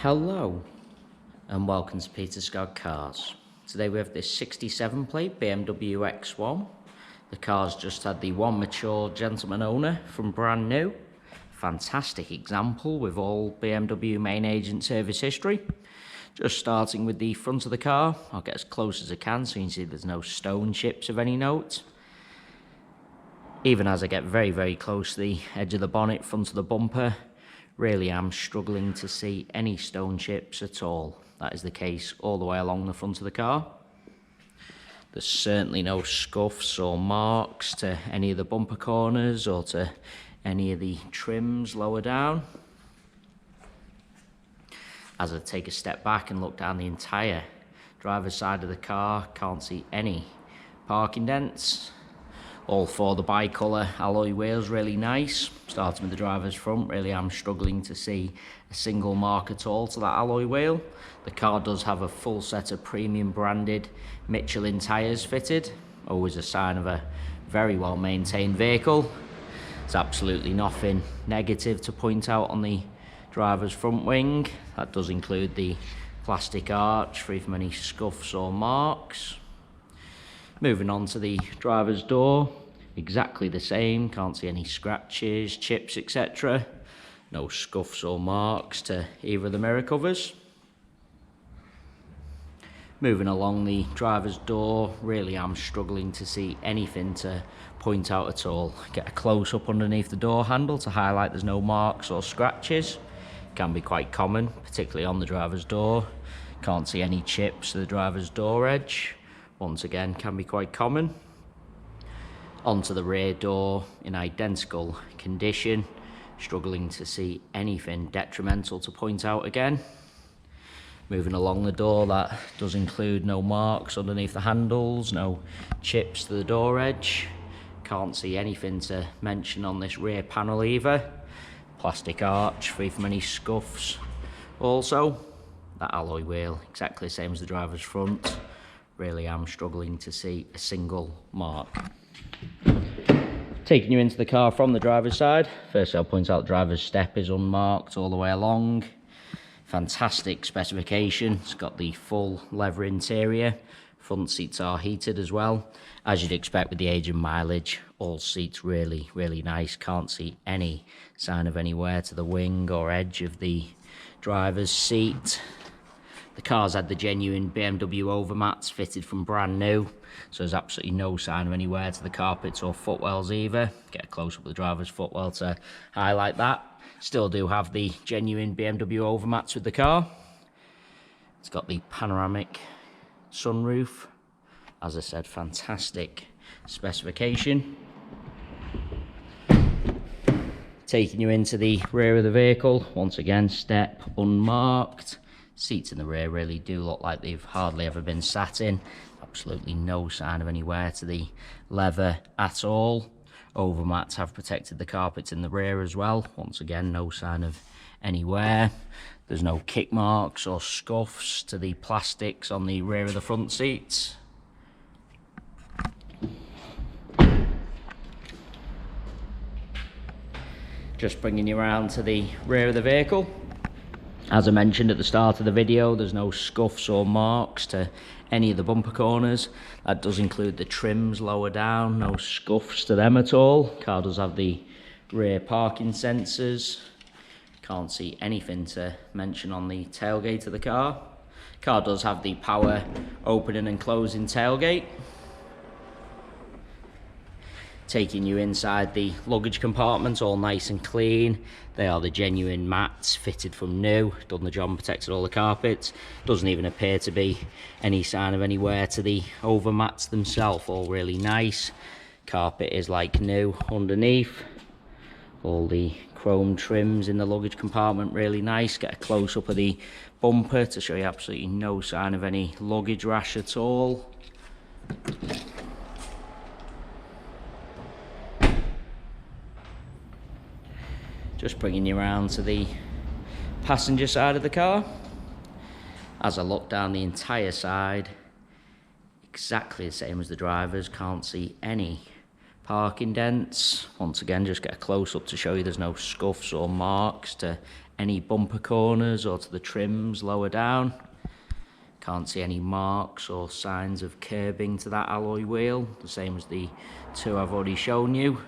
Hello and welcome to Peter Scott Cars. Today we have this 67 plate BMW X1. The car's just had the one mature gentleman owner from brand new. Fantastic example with all BMW main agent service history. Just starting with the front of the car, I'll get as close as I can so you can see there's no stone chips of any note. Even as I get very close to the edge of the bonnet, front of the bumper, really am struggling to see any stone chips at all. That is the case all the way along the front of the car. There's certainly no scuffs or marks to any of the bumper corners or to any of the trims lower down. As I take a step back and look down the entire driver's side of the car, can't see any parking dents. All for the bi-colour alloy wheels, really nice. Starting with the driver's front, really am struggling to see a single mark at all to that alloy wheel. The car does have a full set of premium branded Michelin tyres fitted. Always a sign of a very well maintained vehicle. There's absolutely nothing negative to point out on the driver's front wing. That does include the plastic arch, free from any scuffs or marks. Moving on to the driver's door, exactly the same, can't see any scratches, chips, etc. No scuffs or marks to either of the mirror covers. Moving along the driver's door, really am struggling to see anything to point out at all. Get a close up underneath the door handle to highlight there's no marks or scratches. Can be quite common, particularly on the driver's door. Can't see any chips to the driver's door edge. Once again, can be quite common. Onto the rear door, in identical condition. Struggling to see anything detrimental to point out again. Moving along the door, that does include no marks underneath the handles, no chips to the door edge. Can't see anything to mention on this rear panel either. Plastic arch, free from any scuffs. Also, that alloy wheel, exactly the same as the driver's front. Really am struggling to see a single mark. Taking you into the car from the driver's side, first I'll point out the driver's step is unmarked all the way along. Fantastic specification, it's got the full leather interior, front seats are heated as well. As you'd expect with the age and mileage, all seats really nice, can't see any sign of any wear to the wing or edge of the driver's seat. The car's had the genuine BMW overmats fitted from brand new, so there's absolutely no sign of any wear to the carpets or footwells either. Get a close up of the driver's footwell to highlight that. Still do have the genuine BMW overmats with the car. It's got the panoramic sunroof. As I said, fantastic specification. Taking you into the rear of the vehicle, once again, step unmarked. Seats in the rear really do look like they've hardly ever been sat in. Absolutely no sign of any wear to the leather at all. Overmats have protected the carpets in the rear as well. Once again, no sign of any wear. There's no kick marks or scuffs to the plastics on the rear of the front seats. Just bringing you around to the rear of the vehicle. As I mentioned at the start of the video, there's no scuffs or marks to any of the bumper corners. That does include the trims lower down, no scuffs to them at all. Car does have the rear parking sensors. Can't see anything to mention on the tailgate of the car. Car does have the power opening and closing tailgate. Taking you inside the luggage compartment, all nice and clean. They are the genuine mats fitted from new, done the job, protected all the carpets. Doesn't even appear to be any sign of any wear to the overmats themselves, all really nice. Carpet is like new underneath. All the chrome trims in the luggage compartment, really nice. Get a close up of the bumper to show you absolutely no sign of any luggage rash at all. Just bringing you around to the passenger side of the car. As I look down the entire side, exactly the same as the driver's, can't see any parking dents. Once again, just get a close-up to show you there's no scuffs or marks to any bumper corners or to the trims lower down. Can't see any marks or signs of curbing to that alloy wheel, the same as the two I've already shown you.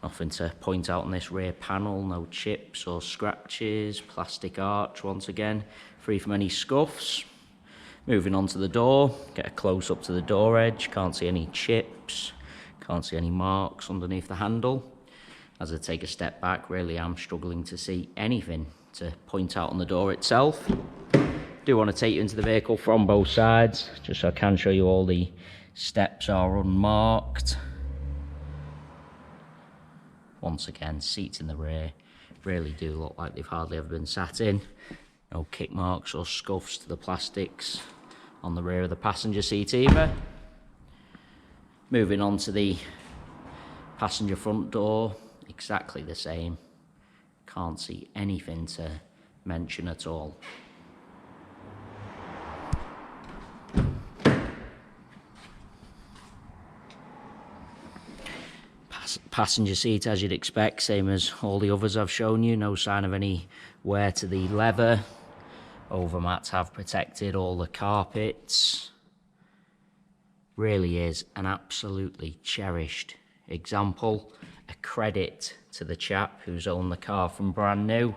Nothing to point out on this rear panel, no chips or scratches, plastic arch once again, free from any scuffs. Moving on to the door, get a close up to the door edge, can't see any chips, can't see any marks underneath the handle. As I take a step back, really am struggling to see anything to point out on the door itself. Do want to take you into the vehicle from both sides, just so I can show you all the steps are unmarked. Once again, seats in the rear really do look like they've hardly ever been sat in. No kick marks or scuffs to the plastics on the rear of the passenger seat either. Moving on to the passenger front door, exactly the same. Can't see anything to mention at all. Passenger seat, as you'd expect, same as all the others I've shown you. No sign of any wear to the leather. Overmats have protected all the carpets. Really is an absolutely cherished example. A credit to the chap who's owned the car from brand new.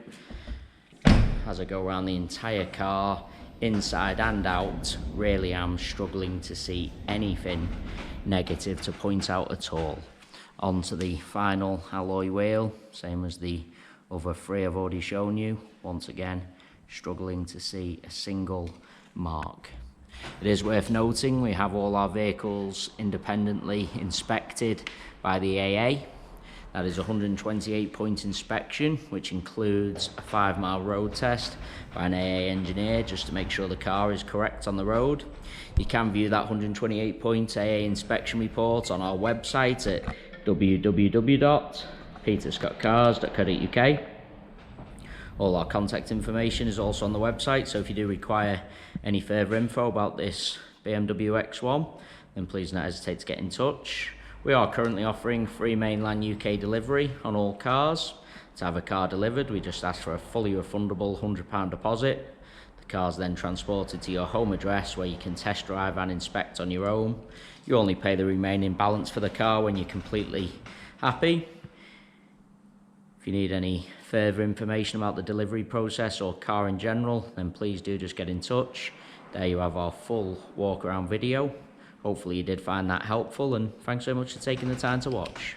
As I go around the entire car, inside and out, really am struggling to see anything negative to point out at all. Onto the final alloy wheel, same as the other three I've already shown you. Once again, struggling to see a single mark. It is worth noting we have all our vehicles independently inspected by the AA. That is a 128-point inspection, which includes a 5-mile road test by an AA engineer just to make sure the car is correct on the road. You can view that 128-point AA inspection report on our website at www.peterscottcars.co.uk. All our contact information is also on the website, so if you do require any further info about this BMW X1, then please don't hesitate to get in touch. We are currently offering free mainland UK delivery on all cars. To have a car delivered, we just ask for a fully refundable £100 deposit. The car's then transported to your home address where you can test drive and inspect on your own. You only pay the remaining balance for the car when you're completely happy. If you need any further information about the delivery process or car in general, then please do just get in touch. There you have our full walk around video. Hopefully you did find that helpful, and thanks so much for taking the time to watch.